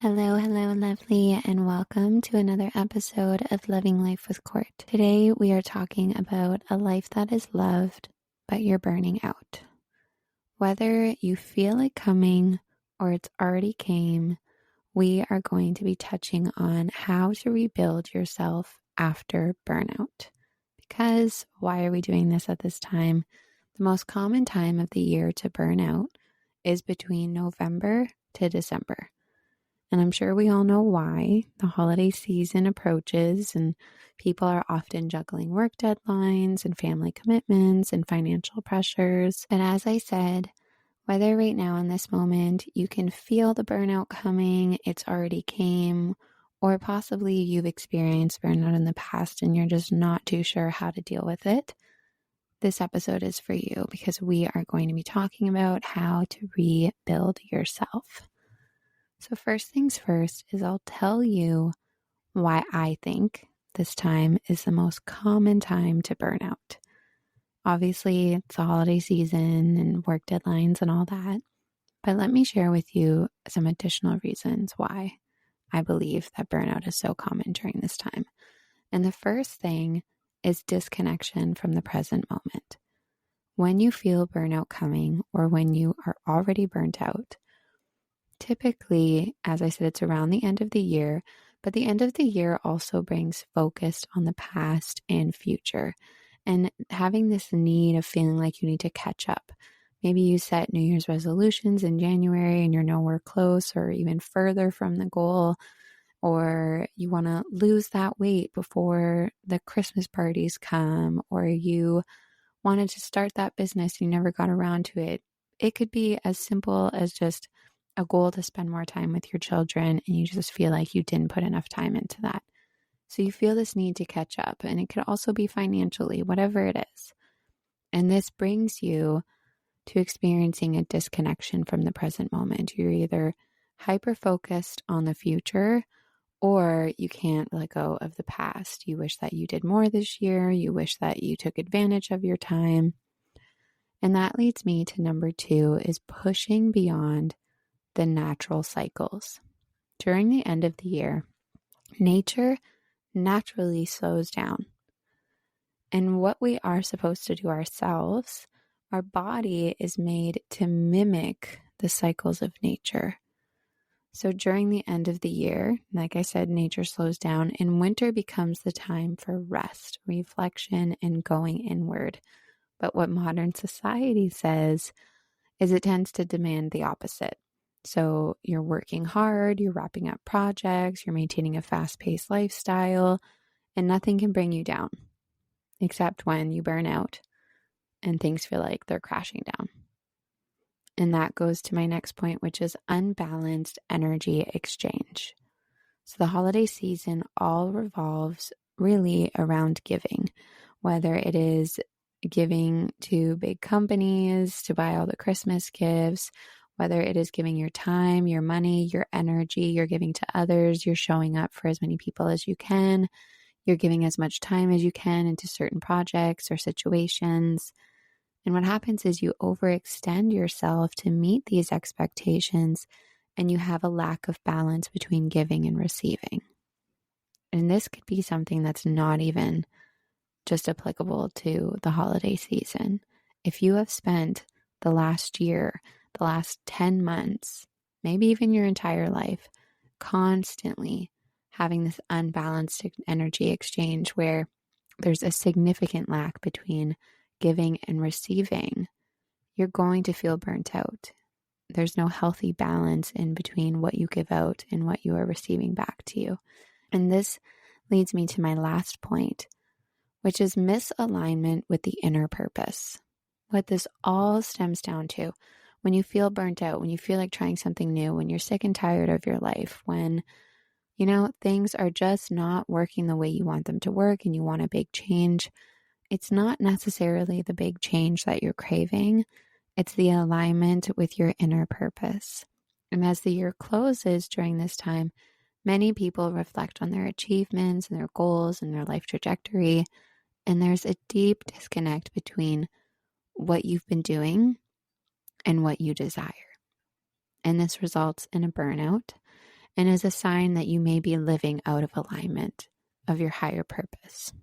Hello, hello, lovely, and welcome to another episode of Loving Life with Court. Today, we are talking about a life that is loved, but you're burning out. Whether you feel it coming or it's already came, we are going to be touching on how to rebuild yourself after burnout. Because why are we doing this at this time? The most common time of the year to burn out is between November to December. And I'm sure we all know why. The holiday season approaches and people are often juggling work deadlines and family commitments and financial pressures. But as I said, whether right now in this moment you can feel the burnout coming, it's already came, or possibly you've experienced burnout in the past and you're just not too sure how to deal with it, this episode is for you because we are going to be talking about how to rebuild yourself. So first things first is I'll tell you why I think this time is the most common time to burn out. Obviously, it's the holiday season and work deadlines and all that, but let me share with you some additional reasons why I believe that burnout is so common during this time. And the first thing is disconnection from the present moment. When you feel burnout coming or when you are already burnt out, typically, as I said, it's around the end of the year, but the end of the year also brings focus on the past and future and having this need of feeling like you need to catch up. Maybe you set New Year's resolutions in January and you're nowhere close or even further from the goal, or you want to lose that weight before the Christmas parties come, or you wanted to start that business and you never got around to it. It could be as simple as just a goal to spend more time with your children and you just feel like you didn't put enough time into that. So you feel this need to catch up, and it could also be financially, whatever it is. And this brings you to experiencing a disconnection from the present moment. You're either hyper-focused on the future or you can't let go of the past. You wish that you did more this year. You wish that you took advantage of your time. And that leads me to number 2 is pushing beyond the natural cycles. During the end of the year, nature naturally slows down. And what we are supposed to do ourselves, our body is made to mimic the cycles of nature. So during the end of the year, like I said, nature slows down and winter becomes the time for rest, reflection, and going inward. But what modern society says is it tends to demand the opposite. So you're working hard, you're wrapping up projects, you're maintaining a fast-paced lifestyle, and nothing can bring you down, except when you burn out and things feel like they're crashing down. And that goes to my next point, which is unbalanced energy exchange. So the holiday season all revolves really around giving, whether it is giving to big companies to buy all the Christmas gifts, whether it is giving your time, your money, your energy, you're giving to others, you're showing up for as many people as you can, you're giving as much time as you can into certain projects or situations. And what happens is you overextend yourself to meet these expectations and you have a lack of balance between giving and receiving. And this could be something that's not even just applicable to the holiday season. If you have spent the last year, the last 10 months, maybe even your entire life, constantly having this unbalanced energy exchange where there's a significant lack between giving and receiving, you're going to feel burnt out. There's no healthy balance in between what you give out and what you are receiving back to you. And this leads me to my last point, which is misalignment with the inner purpose. What this all stems down to, when you feel burnt out, when you feel like trying something new, when you're sick and tired of your life, when, things are just not working the way you want them to work and you want a big change, it's not necessarily the big change that you're craving. It's the alignment with your inner purpose. And as the year closes during this time, many people reflect on their achievements and their goals and their life trajectory. And there's a deep disconnect between what you've been doing and what you desire. And this results in a burnout. and is a sign that you may be living out of alignment of your higher purpose.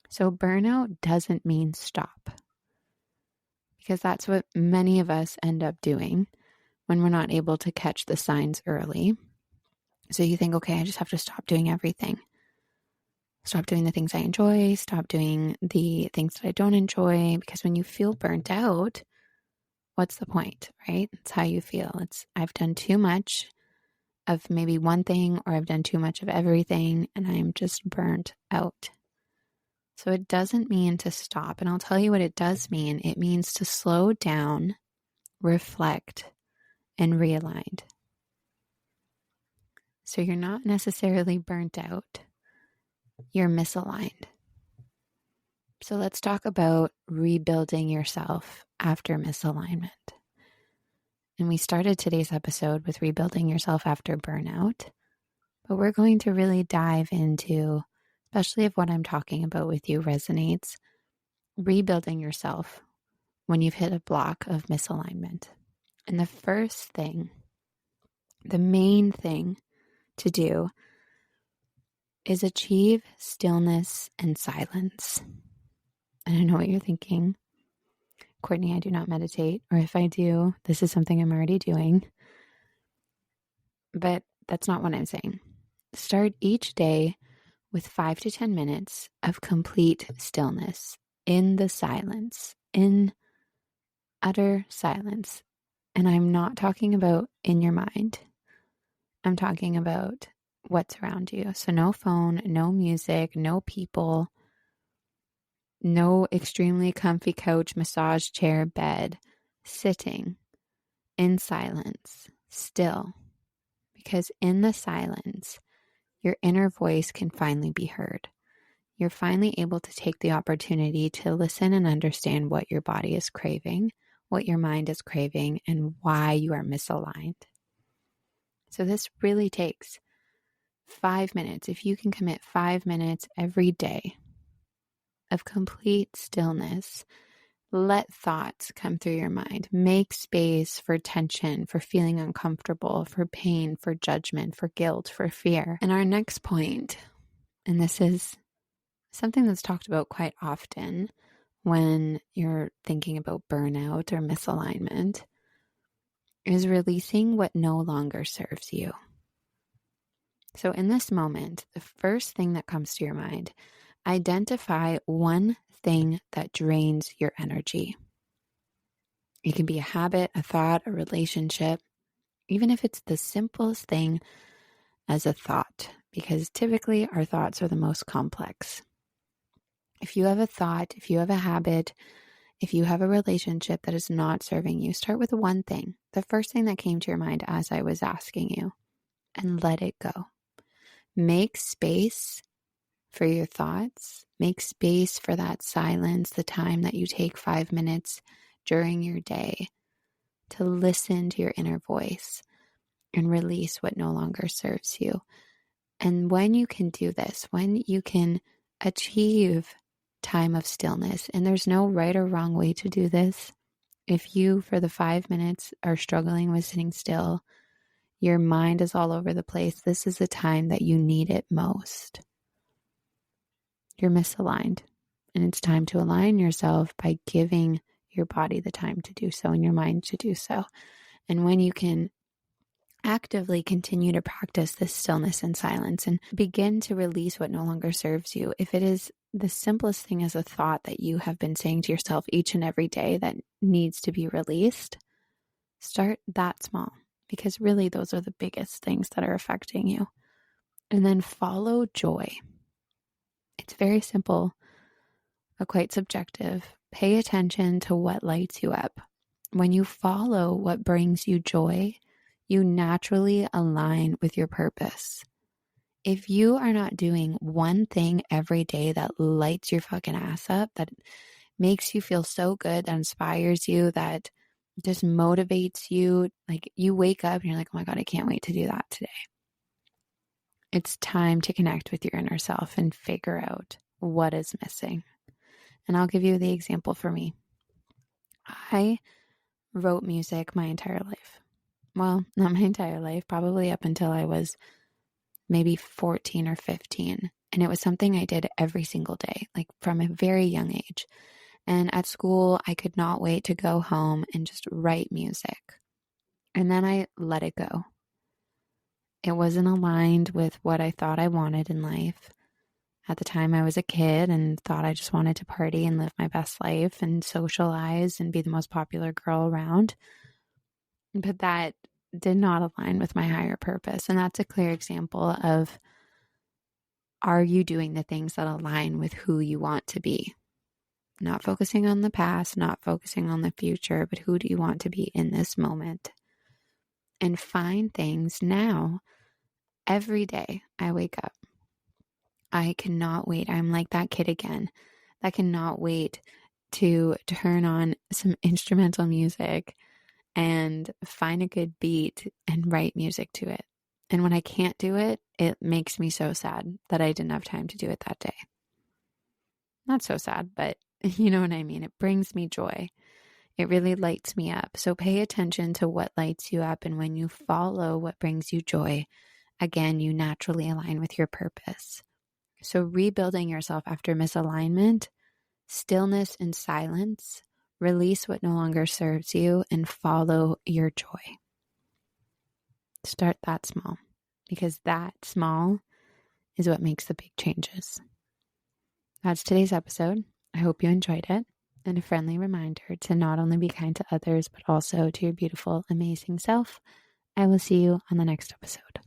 So burnout doesn't mean stop, because that's what many of us end up doing when we're not able to catch the signs early. So you think, okay, I just have to stop doing everything. Stop doing the things I enjoy, stop doing the things that I don't enjoy, because when you feel burnt out, what's the point, right? It's how you feel. It's, I've done too much of maybe one thing, or I've done too much of everything, and I'm just burnt out. So it doesn't mean to stop. And I'll tell you what it does mean. It means to slow down, reflect, and realign. So you're not necessarily burnt out. You're misaligned. So let's talk about rebuilding yourself after misalignment. And we started today's episode with rebuilding yourself after burnout, but we're going to really dive into, especially if what I'm talking about with you resonates, rebuilding yourself when you've hit a block of misalignment. And the first thing, the main thing to do is achieve stillness and silence. And I know what you're thinking. Courtney, I do not meditate, or if I do, this is something I'm already doing. But that's not what I'm saying. Start each day with 5 to 10 minutes of complete stillness, in the silence, in utter silence. And I'm not talking about in your mind. I'm talking about what's around you. So no phone, no music, no people, no extremely comfy couch, massage chair, bed, sitting in silence, still. Because in the silence, your inner voice can finally be heard. You're finally able to take the opportunity to listen and understand what your body is craving, what your mind is craving, and why you are misaligned. So this really takes 5 minutes. If you can commit 5 minutes every day of complete stillness, let thoughts come through your mind. Make space for tension, for feeling uncomfortable, for pain, for judgment, for guilt, for fear. And our next point, and this is something that's talked about quite often when you're thinking about burnout or misalignment, is releasing what no longer serves you. So in this moment, the first thing that comes to your mind, identify one thing that drains your energy. It can be a habit, a thought, a relationship, even if it's the simplest thing as a thought, because typically our thoughts are the most complex. If you have a thought, if you have a habit, if you have a relationship that is not serving you, start with one thing, the first thing that came to your mind as I was asking you, and let it go. Make space for your thoughts. Make space for that silence, the time that you take 5 minutes during your day to listen to your inner voice and release what no longer serves you. And when you can do this, when you can achieve time of stillness, and there's no right or wrong way to do this. If you, for the 5 minutes, are struggling with sitting still, your mind is all over the place, this is the time that you need it most. You're misaligned, and it's time to align yourself by giving your body the time to do so and your mind to do so. And when you can actively continue to practice this stillness and silence and begin to release what no longer serves you, if it is the simplest thing as a thought that you have been saying to yourself each and every day that needs to be released, start that small, because really those are the biggest things that are affecting you. And then follow joy. It's very simple, but quite subjective. Pay attention to what lights you up. When you follow what brings you joy, you naturally align with your purpose. If you are not doing one thing every day that lights your fucking ass up, that makes you feel so good, that inspires you, that just motivates you, like you wake up and you're like, oh my God, I can't wait to do that today. It's time to connect with your inner self and figure out what is missing. And I'll give you the example for me. I wrote music my entire life. well, not my entire life, probably up until I was maybe 14 or 15. And it was something I did every single day, like from a very young age. And at school, I could not wait to go home and just write music. And then I let it go. It wasn't aligned with what I thought I wanted in life. At the time, I was a kid and thought I just wanted to party and live my best life and socialize and be the most popular girl around. But that did not align with my higher purpose. And that's a clear example of, are you doing the things that align with who you want to be? Not focusing on the past, not focusing on the future, but who do you want to be in this moment? And find things now. Every day I wake up, I cannot wait. I'm like that kid again. I cannot wait to turn on some instrumental music and find a good beat and write music to it. And when I can't do it, it makes me so sad that I didn't have time to do it that day. Not so sad, but you know what I mean? It brings me joy. It really lights me up. So pay attention to what lights you up. And when you follow what brings you joy, again, you naturally align with your purpose. So rebuilding yourself after misalignment, stillness and silence, release what no longer serves you, and follow your joy. Start that small, because that small is what makes the big changes. That's today's episode. I hope you enjoyed it. And a friendly reminder to not only be kind to others, but also to your beautiful, amazing self. I will see you on the next episode.